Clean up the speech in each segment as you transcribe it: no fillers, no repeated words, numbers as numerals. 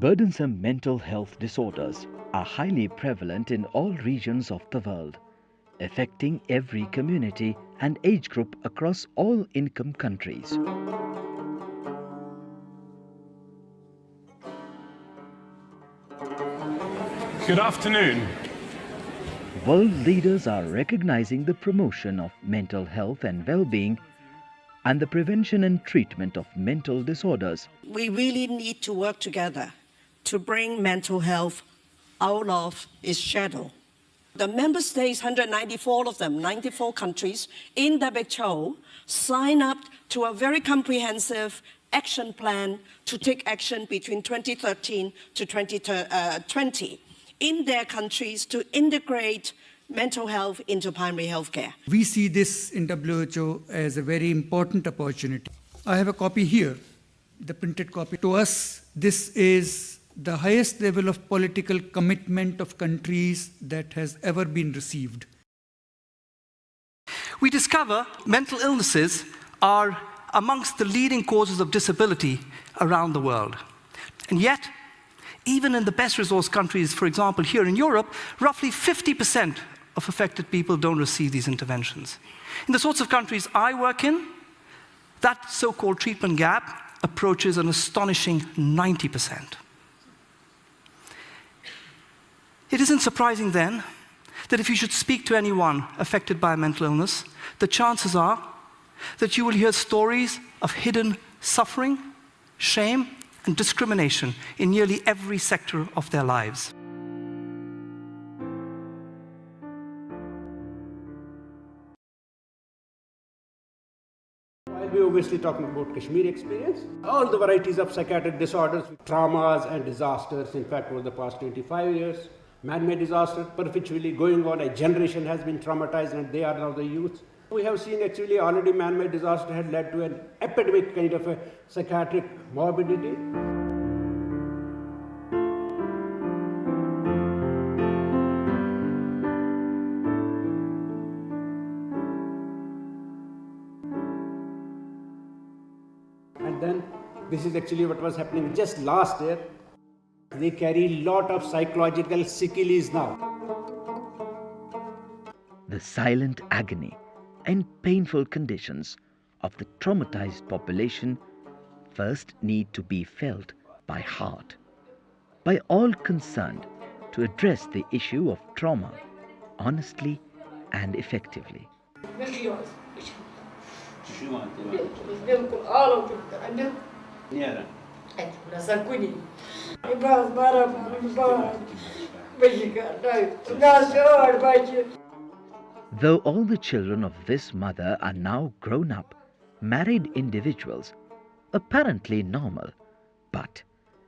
Burdensome mental health disorders are highly prevalent in all regions of the world, affecting every community and age group across all income countries. Good afternoon. World leaders are recognizing the promotion of mental health and well-being and the prevention and treatment of mental disorders. We really need to work together to bring mental health out of its shadow. The member states, 194 of them, 94 countries in WHO, signed up to a very comprehensive action plan to take action between 2013 to 2020 in their countries to integrate mental health into primary health care. We see this in WHO as a very important opportunity. I have a copy here, the printed copy. To us, this is the highest level of political commitment of countries that has ever been received. We discover mental illnesses are amongst the leading causes of disability around the world. And yet, even in the best resourced countries, for example, here in Europe, roughly 50% of affected people don't receive these interventions. In the sorts of countries I work in, that so-called treatment gap approaches an astonishing 90%. It isn't surprising then that if you should speak to anyone affected by a mental illness, the chances are that you will hear stories of hidden suffering, shame, and discrimination in nearly every sector of their lives. We're obviously talking about Kashmir experience. All the varieties of psychiatric disorders, traumas and disasters, in fact, over the past 25 years, man-made disasters perpetually going on. A generation has been traumatized and they are now the youth. We have seen actually already man-made disaster had led to an epidemic kind of a psychiatric morbidity. And then this is actually what was happening just last year. They carry a lot of psychological sequelae now. The silent agony and painful conditions of the traumatized population first need to be felt by heart, by all concerned, to address the issue of trauma honestly and effectively. Though all the children of this mother are now grown up, married individuals, apparently normal, but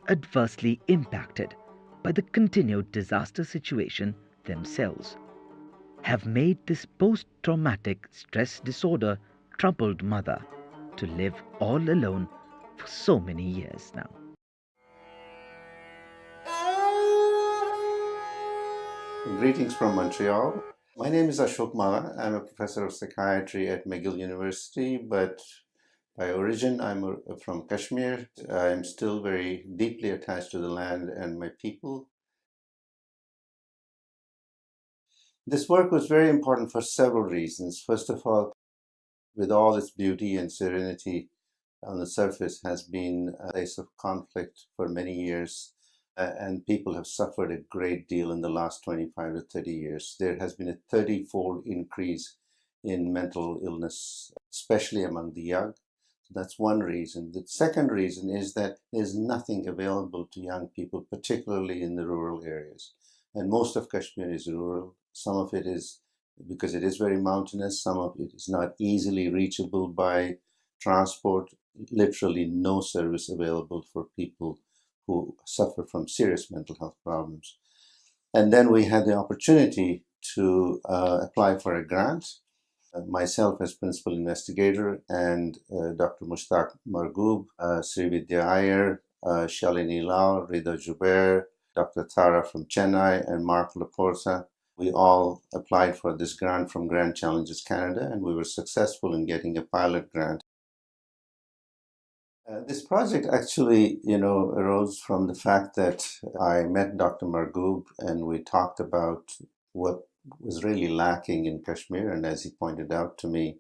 adversely impacted by the continued disaster situation themselves, have made this post-traumatic stress disorder troubled mother to live all alone for so many years now. Greetings from Montreal. My name is A.Malla. I'm a professor of psychiatry at McGill University, but by origin I'm from Kashmir. I'm still very deeply attached to the land and my people. This work was very important for several reasons. First of all, with all its beauty and serenity on the surface, has been a place of conflict for many years. And people have suffered a great deal in the last 25 to 30 years. There has been a 30-fold increase in mental illness, especially among the young. That's one reason. The second reason is that there's nothing available to young people, particularly in the rural areas. And most of Kashmir is rural. Some of it is because it is very mountainous. Some of it is not easily reachable by transport. Literally no service available for people who suffer from serious mental health problems. And then we had the opportunity to apply for a grant. Myself as principal investigator and Dr. Mushtaq Margoob, Srividya Iyer, Shalini Lal, Rida Jubair, Dr. Tara from Chennai, and Mark Laporta. We all applied for this grant from Grand Challenges Canada, and we were successful in getting a pilot grant. This project actually, arose from the fact that I met Dr. Margoob and we talked about what was really lacking in Kashmir. And as he pointed out to me,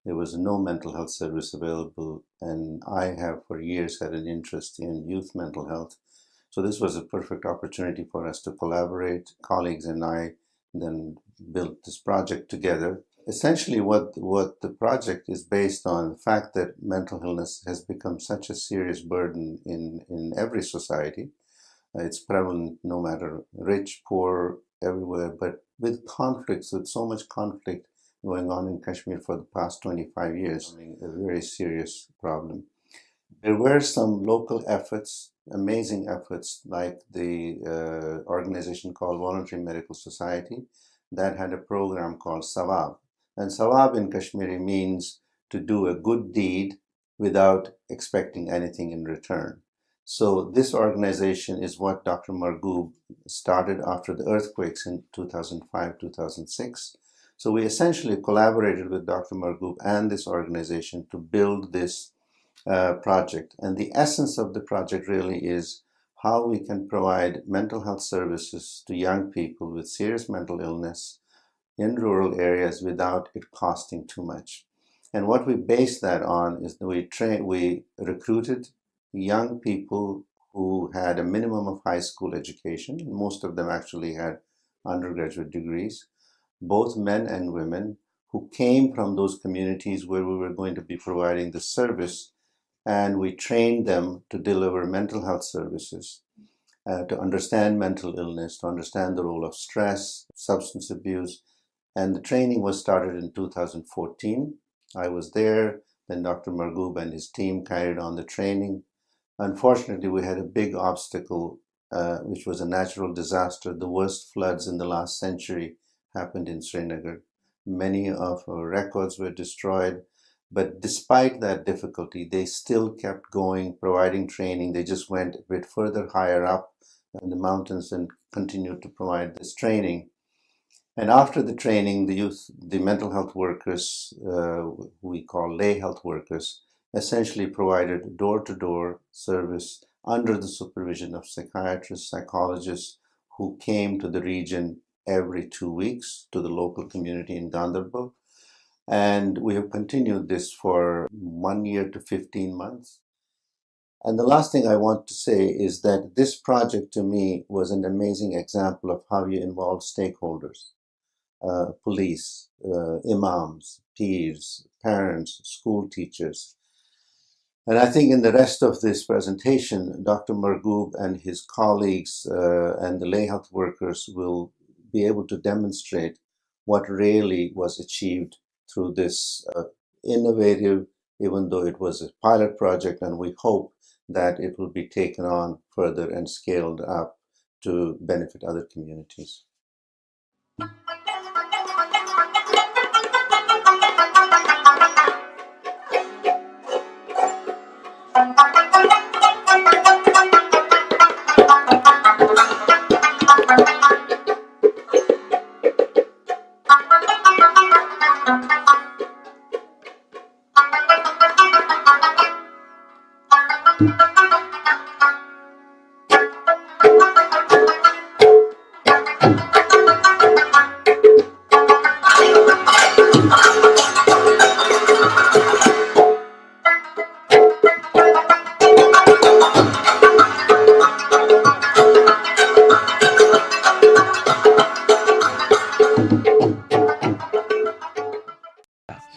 there was no mental health service available. And I have for years had an interest in youth mental health. So this was a perfect opportunity for us to collaborate. Colleagues and I then built this project together. Essentially, what the project is based on, the fact that mental illness has become such a serious burden in every society. It's prevalent no matter rich, poor, everywhere, but with conflicts, with so much conflict going on in Kashmir for the past 25 years, a very serious problem. There were some local efforts, amazing efforts, like the organization called Voluntary Medical Society that had a program called Sawab. And Sawab in Kashmiri means to do a good deed without expecting anything in return. So this organization is what Dr. Margoob started after the earthquakes in 2005, 2006. So we essentially collaborated with Dr. Margoob and this organization to build this project. And the essence of the project really is how we can provide mental health services to young people with serious mental illness in rural areas without it costing too much. And what we base that on is that we recruited young people who had a minimum of high school education. Most of them actually had undergraduate degrees, both men and women, who came from those communities where we were going to be providing the service, and we trained them to deliver mental health services, to understand mental illness, to understand the role of stress, substance abuse. And the training was started in 2014. I was there, then Dr. Margoob and his team carried on the training. Unfortunately, we had a big obstacle, which was a natural disaster. The worst floods in the last century happened in Srinagar. Many of our records were destroyed. But despite that difficulty, they still kept going, providing training. They just went a bit further higher up in the mountains and continued to provide this training. And after the training, the mental health workers, who we call lay health workers, essentially provided door-to-door service under the supervision of psychiatrists, psychologists who came to the region every 2 weeks to the local community in Ganderbal. And we have continued this for 1 year to 15 months. And the last thing I want to say is that this project to me was an amazing example of how you involve stakeholders. Police, imams, peers, parents, school teachers. And I think in the rest of this presentation, Dr. Margoob and his colleagues and the lay health workers will be able to demonstrate what really was achieved through this innovative, even though it was a pilot project, and we hope that it will be taken on further and scaled up to benefit other communities.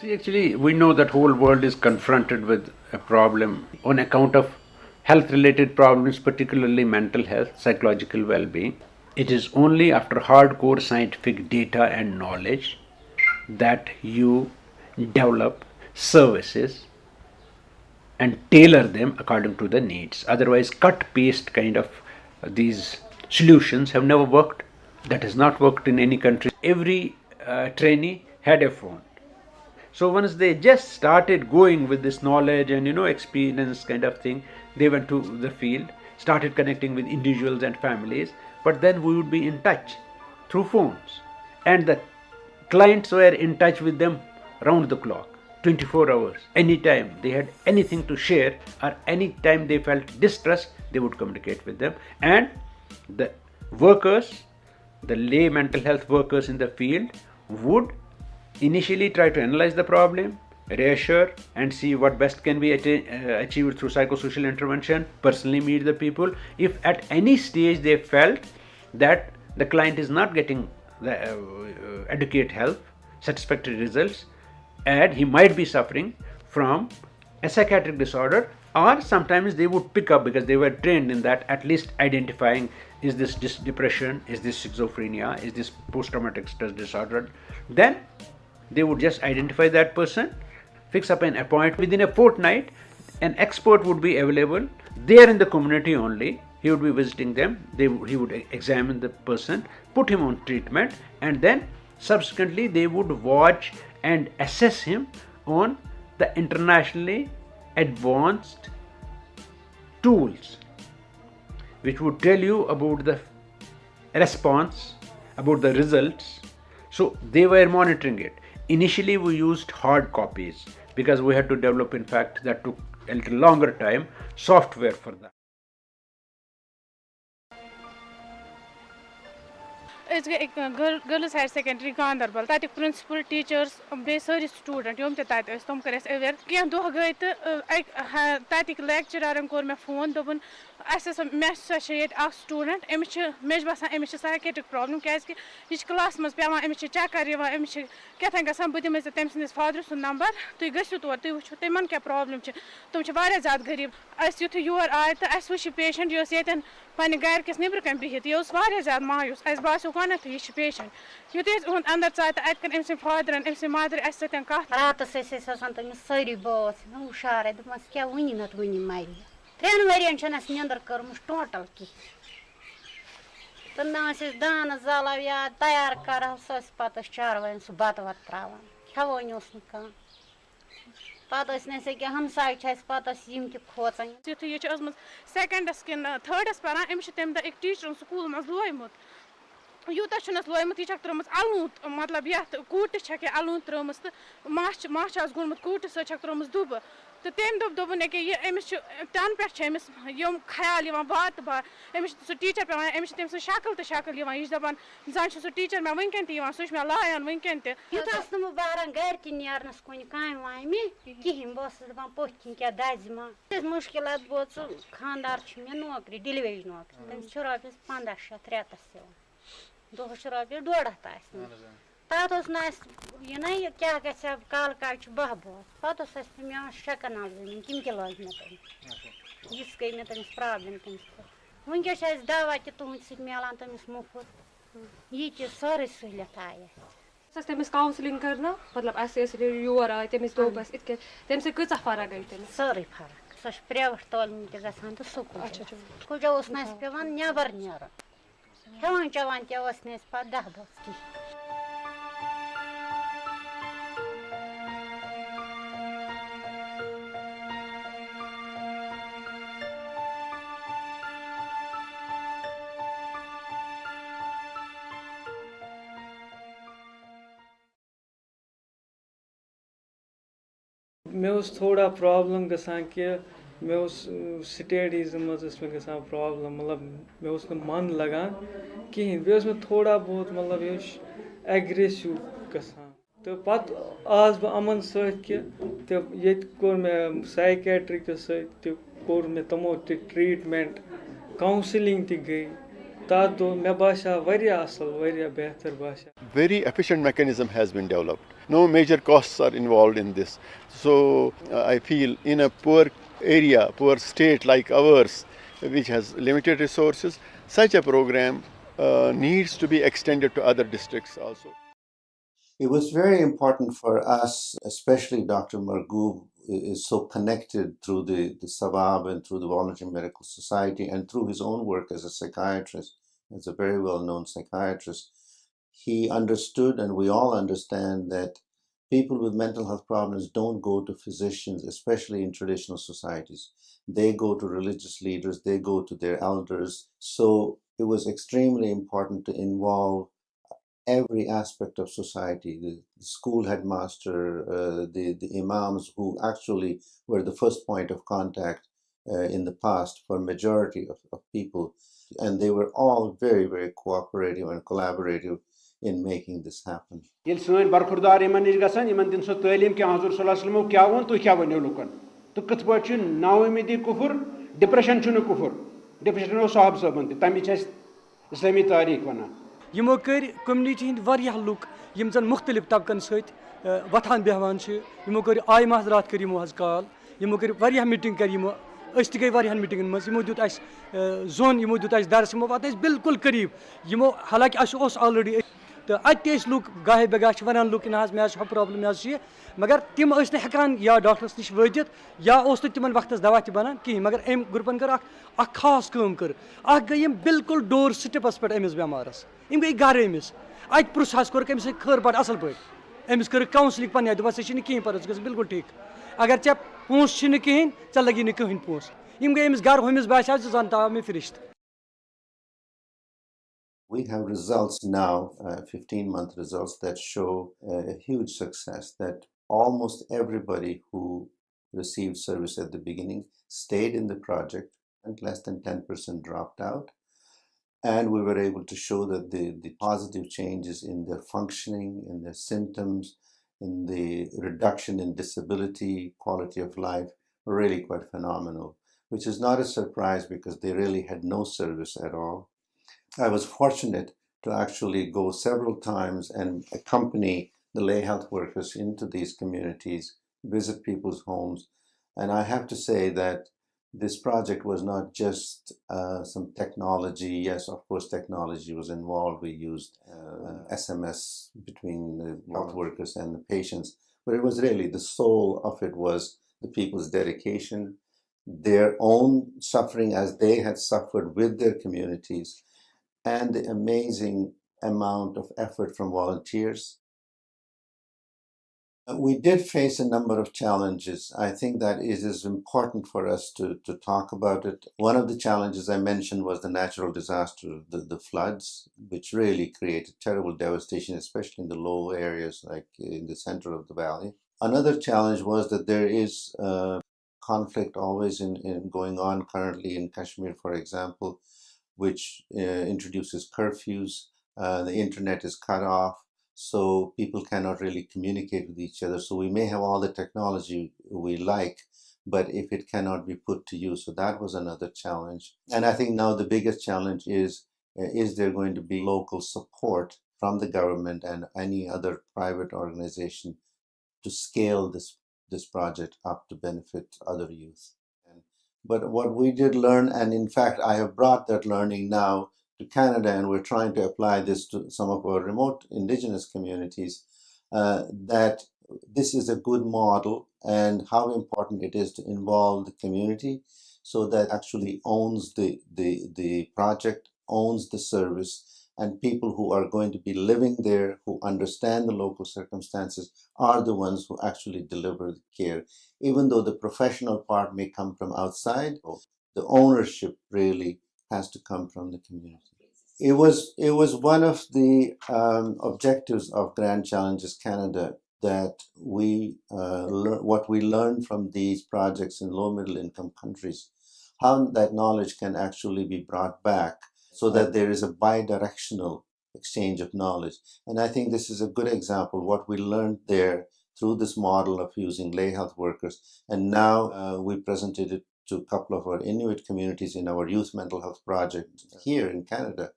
See, actually, we know that whole world is confronted with a problem on account of health-related problems, particularly mental health, psychological well-being. It is only after hardcore scientific data and knowledge that you develop services and tailor them according to the needs. Otherwise, cut-paste kind of these solutions have never worked. That has not worked in any country. Every trainee had a phone. So once they just started going with this knowledge and experience kind of thing, they went to the field, started connecting with individuals and families. But then we would be in touch through phones, and the clients were in touch with them round the clock. 24 hours. Anytime they had anything to share or anytime they felt distress, they would communicate with them. And the workers, the lay mental health workers in the field, would initially try to analyze the problem, reassure, and see what best can be achieved through psychosocial intervention, personally meet the people. If at any stage they felt that the client is not getting the adequate help, satisfactory results, and he might be suffering from a psychiatric disorder, or sometimes they would pick up, because they were trained in that, at least identifying, is this depression, is this schizophrenia, is this post-traumatic stress disorder. Then they would just identify that person, fix up an appointment. Within a fortnight, an expert would be available there in the community only. He would be visiting them, he would examine the person, put him on treatment, and then subsequently they would watch and assess him on the internationally advanced tools, which would tell you about the response, about the results. So they were monitoring it. Initially we used hard copies because we had to develop, in fact, that took a little longer time, software for that. It's girls higher secondary Ganderbal. That principal, teachers, basically student. Yom te tat is tom kres ever. Kya do gay te tatik lecturer kor me phone dobun. Assess associate a student. Emish basan emish psychiatric problem. Kaise his class mas pewa emish check kariwa emish kya thanga sam budi mes temsnis father sun number. Tu gasu to tu te man kya problem che. Tum che vara zat garib. As you to your eye te as wish patient you say Pani gair kis nibr kan bihit. Yos varia zat mayus. As basu kana tu ish patient. You tis on under side at kan emsin father and emsin mother as satan ka. Rata se santa misari boss. No share de mas kya wini not wini mai. Tren variant chana snandar karmush total ki. Tanna se dana zalavya tayar kara sos patas charvan su batvat travan. Khawo nyosnika. Patas ne se ke hamsay chais patas yim ki khotan. Tu ye chas second skin third spara emsh tem da ek teacher school mas loimut. Yuta chunas loimut teacher tromas alunt matlab yat koot chake alunt tromas mach as gulmut koot so chak tromas dub. To tem dobun ke ye emsh tan per chemis yom khayal yavan baat ba emsh so teacher pe emsh tem so shakal yavan is daban zan so teacher me winken te yavan so me layan winken te Yuta asnum baran gair ki niarnas kuni kaim vaimi kihim boss daban pochtin kya dazma ez mushkilat bots khandar chme nokri delivery nokri tem chorapis 15 3 do chorapis dodata asni Patos nas, you kya kasa kal kach bahbo. Patos as pimya shakanal zin kim ke log metan. Jis ke metan problem tem. Unke shas dava ki tu sit melan tam smufut. Ye ke sare sulataya. Sas temis counseling karna, matlab ऐसे you are temis do bas itke tem se kuch fara gai tem. Sare fara. Sas prevartol mi te gasan to suku. Kuja os nas pevan nyavar nyara. Hewan chavan te os nes pa dahboski. मे थोड़ा problem गसान कि मे studies मे गसान problem मतलब मे मन लगान कहें बे थोड़ा बहुत मतलब ये एग्रेसिव गसान तो पत आज बह अमन सो ये कोर मे साइकेट्रिक सोर मे तमो ट्रीटमेंट काउंसलिंग ती गई तथ दो मे बासा वारिया असल वारिया बेहतर बासा Very efficient mechanism has been developed. No major costs are involved in this. So I feel in a poor area, poor state like ours, which has limited resources, such a program needs to be extended to other districts also. It was very important for us, especially Dr. Margoob is so connected through the Sawab and through the Voluntary Medical Society and through his own work as a psychiatrist, as a very well-known psychiatrist. He understood, and we all understand, that people with mental health problems don't go to physicians, especially in traditional societies. They go to religious leaders, they go to their elders. So it was extremely important to involve every aspect of society, the school headmaster, the imams who actually were the first point of contact in the past for majority of people. And they were all very, very cooperative and collaborative in making this happen. Yel sön barkhurdar iman nish gasan iman din so talim ki Hazur sallallahu alaihi wasallam kya won tu kya wonu lukan. Tu kit pach naumidi kufur, depression chunu kufur. Depression no sahab sabant tami chas Islami tarikh wana. Yimo kër community hind variyah luk yim zan mukhtalif tabkan sait wathan behwan chh yimo kër ay mahzarat kër yimo haz kal yimo kër variyah meeting kër yimo أشت گئی واریاہن میٹنگن مز یمو دیت اس zone یمو دیت اس درس یمو وات اس بالکل قریب یمو حالانکہ اس اوس آلریڈی تو اتہ اس لوک گاہے بگاہ چھ ونان لوک ناز مے چھ پرابلم مے چھ مگر تم اس نہ ہکان یا ڈاکٹرس نش وٲتِتھ یا اوس نہ تمن وقتس دوا تہ بنان کہین مگر ایم گروپن کر اکھ خاص کٲم کر اکھ گئی یم بالکل ڈور سٹپس پٮ۪ٹھ أمِس بیمارس یم گئی گھر أمِس اتہ پرٛژھ حظ کوٚرُکھ أمِس خٲر پٲٹھۍ اصل پٲٹھۍ أمِس کٔرٕکھ کاونسلِنگ پننہِ دوٚپس ژےٚ چھُے نہٕ کِہیٖنۍ پتہٕ ژٕ گژھِ بالکل ٹھیٖک اگر ژےٚ پونٛسہٕ چھِ نہٕ کِہیٖنۍ ژےٚ لگی نہٕ کٕہٕنۍ پونٛسہٕ یم گئی أمِس گھر ہُمِس باسیو زِ زن تاو مےٚ فرشت. We have results now, 15-month results that show a huge success, that almost everybody who received service at the beginning stayed in the project and less than 10% dropped out. And we were able to show that the positive changes in their functioning, in their symptoms, in the reduction in disability, quality of life were really quite phenomenal, which is not a surprise because they really had no service at all. I was fortunate to actually go several times and accompany the lay health workers into these communities, visit people's homes. And I have to say that this project was not just some technology. Yes, of course, technology was involved. We used SMS between the health workers and the patients. But it was really the soul of it was the people's dedication, their own suffering as they had suffered with their communities, and the amazing amount of effort from volunteers. We did face a number of challenges. I think that it is important for us to talk about it. One of the challenges I mentioned was the natural disaster, the floods, which really created terrible devastation, especially in the low areas like in the center of the valley. Another challenge was that there is conflict always in going on currently in Kashmir, for example, which introduces curfews. The internet is cut off, so people cannot really communicate with each other. So we may have all the technology we like, but if it cannot be put to use, so that was another challenge. And I think now the biggest challenge is there going to be local support from the government and any other private organization to scale this project up to benefit other youth. But what we did learn, and in fact I have brought that learning now to Canada, and we're trying to apply this to some of our remote indigenous communities, that this is a good model and how important it is to involve the community so that actually owns the project, owns the service, and people who are going to be living there, who understand the local circumstances, are the ones who actually deliver the care. Even though the professional part may come from outside, the ownership really has to come from the community. It was one of the objectives of Grand Challenges Canada that what we learned from these projects in low middle income countries, how that knowledge can actually be brought back so that there is a bi-directional exchange of knowledge. And I think this is a good example, what we learned there through this model of using lay health workers. And now we presented it to a couple of our Inuit communities in our youth mental health project here in Canada.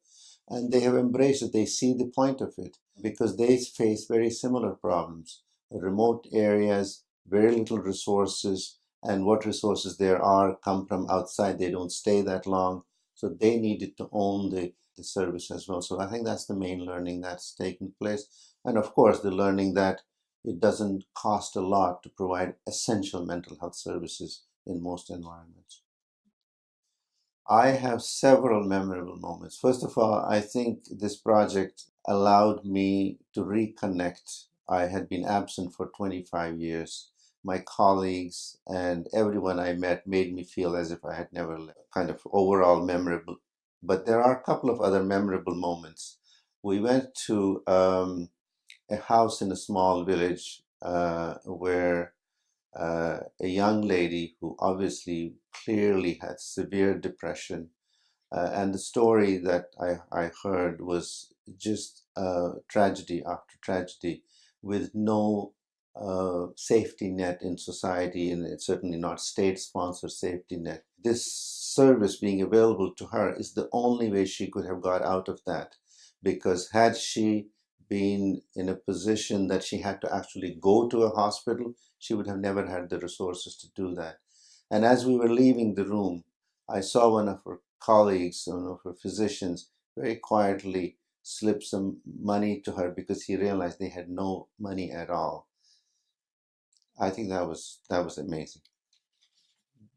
And they have embraced it. They see the point of it because they face very similar problems. Remote areas, very little resources, and what resources there are come from outside. They don't stay that long. So they needed to own the service as well. So I think that's the main learning that's taken place. And of course, the learning that it doesn't cost a lot to provide essential mental health services in most environments. I have several memorable moments. First of all, I think this project allowed me to reconnect. I had been absent for 25 years. My colleagues and everyone I met made me feel as if I had never left. Kind of overall memorable. But there are a couple of other memorable moments. We went to a house in a small village where a young lady who obviously clearly had severe depression, and the story that I heard was just tragedy after tragedy, with no safety net in society, and it's certainly not state-sponsored safety net. This service being available to her is the only way she could have got out of that, because had she been in a position that she had to actually go to a hospital, she would have never had the resources to do that. And as we were leaving the room, I saw one of her colleagues, one of her physicians, very quietly slip some money to her because he realized they had no money at all. I think that was amazing.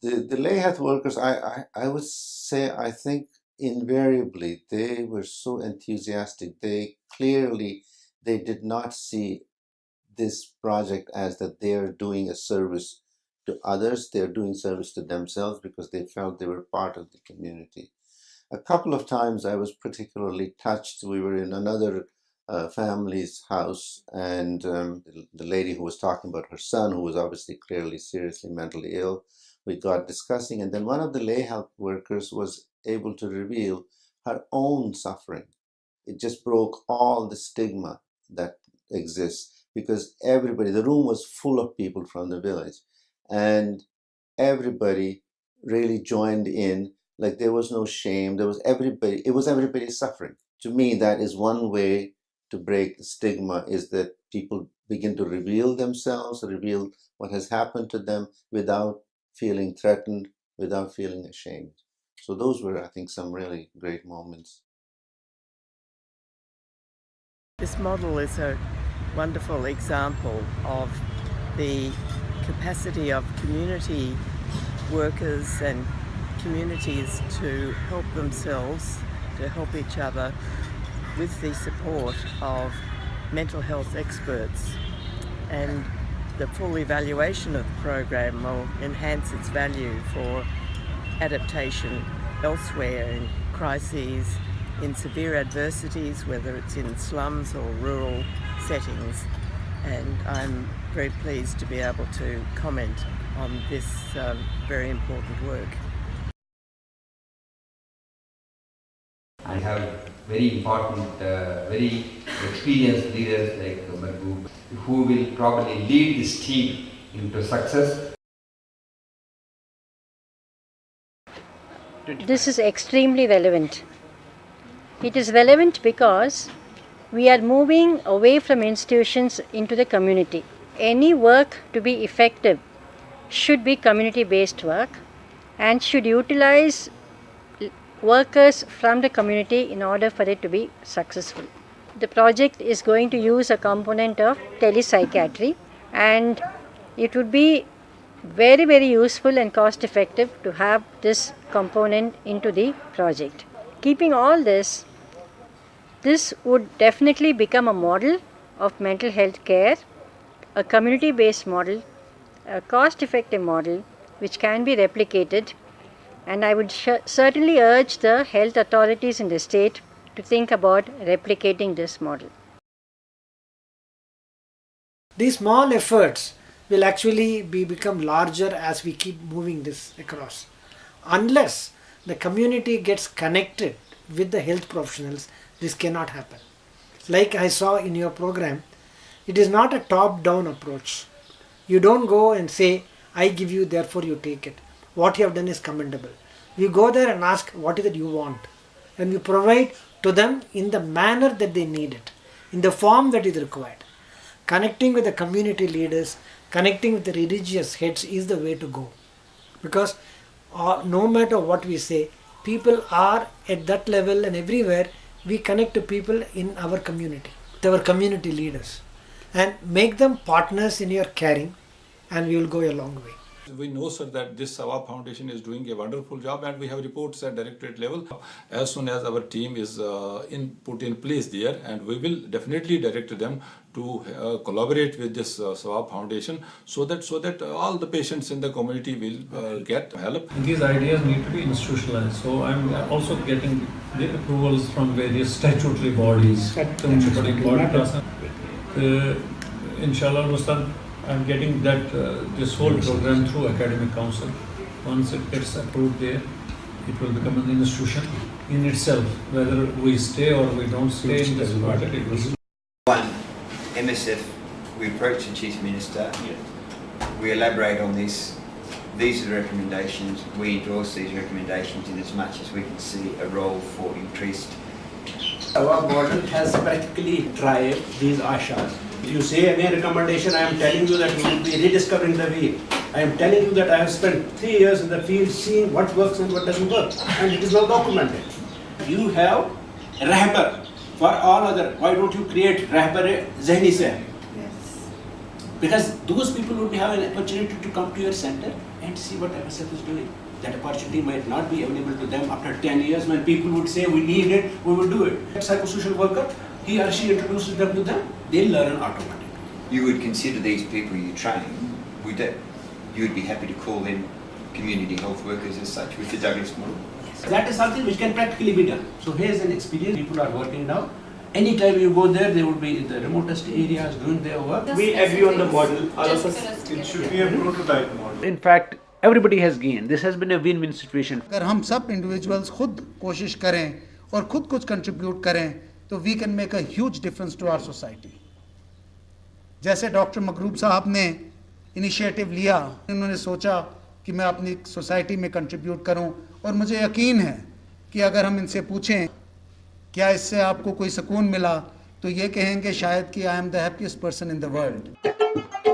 The lay health workers, I would say, I think invariably they were so enthusiastic. They did not see this project as that they are doing a service to others. They're doing service to themselves because they felt they were part of the community. A couple of times I was particularly touched. We were in another family's house, and the lady who was talking about her son, who was obviously clearly seriously mentally ill, we got discussing, and then one of the lay health workers was able to reveal her own suffering. It just broke all the stigma that exists, because everybody, the room was full of people from the village, and everybody really joined in. Like, there was no shame. There was everybody. It was everybody suffering. To me, that is one way to break the stigma, is that people begin to reveal themselves, reveal what has happened to them without feeling threatened, without feeling ashamed. So those were, I think, some really great moments. This model is a wonderful example of the capacity of community workers and communities to help themselves, to help each other, with the support of mental health experts. And the full evaluation of the program will enhance its value for adaptation elsewhere in crises, in severe adversities, whether it's in slums or rural settings. And I'm very pleased to be able to comment on this very important work. I have very important, very experienced leaders like Margoob, who will probably lead this team into success. This is extremely relevant. It is relevant because we are moving away from institutions into the community. Any work to be effective should be community-based work and should utilize workers from the community in order for it to be successful. The project is going to use a component of telepsychiatry, and it would be very, very useful and cost effective to have this component into the project. Keeping all this would definitely become a model of mental health care, a community-based model, a cost-effective model which can be replicated, and I would certainly urge the health authorities in the state to think about replicating this model. These small efforts will actually become larger as we keep moving this across. Unless the community gets connected with the health professionals, this cannot happen. Like I saw in your program, it is not a top-down approach. You don't go and say, I give you, therefore you take it. What you have done is commendable. You go there and ask, what is it you want? And you provide to them in the manner that they need it, in the form that is required. Connecting with the community leaders, connecting with the religious heads is the way to go. Because no matter what we say, people are at that level, and everywhere we connect to people in our community, with our community leaders, and make them partners in your caring, and we will go a long way. We know, sir, that this Sawab Foundation is doing a wonderful job, and we have reports at directorate level. As soon as our team is put in place there, and we will definitely direct them to collaborate with this Sawab Foundation, so that all the patients in the community will get help. And these ideas need to be institutionalized. So I'm also getting the approvals from various statutory bodies. Inshallah, Ustad, I'm getting that this whole program through Academic Council. Once it gets approved there, it will become an institution in itself. Whether we stay or we don't stay in this project, it will. One, MSF, we approach the Chief Minister, we elaborate on this. These are the recommendations. We endorse these recommendations in as much as we can see a role for increased. Our model has practically tried these ashas. You say any recommendation, I am telling you that we will be rediscovering the wheel. I am telling you that I have spent 3 years in the field seeing what works and what doesn't work, and it is now documented. You have rahbar for all other. Why don't you create rahbar zehni se? Because those people would have an opportunity to come to your center and see what MSF is doing. That opportunity might not be available to them after 10 years when people would say we need it, we will do it. That psychosocial worker, he or she introduces them to them, they'll learn automatically. You would consider these people you train, you would be happy to call them community health workers as such with the Douglas model? That is something which can practically be done. So here's an experience people are working now. Anytime you go there, they would be in the remotest areas doing their work. We agree on the model. All of us. It should be a prototype model. In fact, everybody has gained. This has been a win-win situation. अगर हम सब individuals खुद कोशिश करें और खुद कुछ contribute करें, तो we can make a huge difference to our society. जैसे डॉक्टर मकरूब साहब ने इनिशिएटिव लिया, उन्होंने सोचा कि मैं अपनी सोसाइटी में कंट्रीब्यूट करूं, और मुझे यकीन है कि अगर हम इनसे पूछें क्या इससे आपको कोई सुकून मिला, तो ये कहेंगे शायद कि I am the happiest person in the world.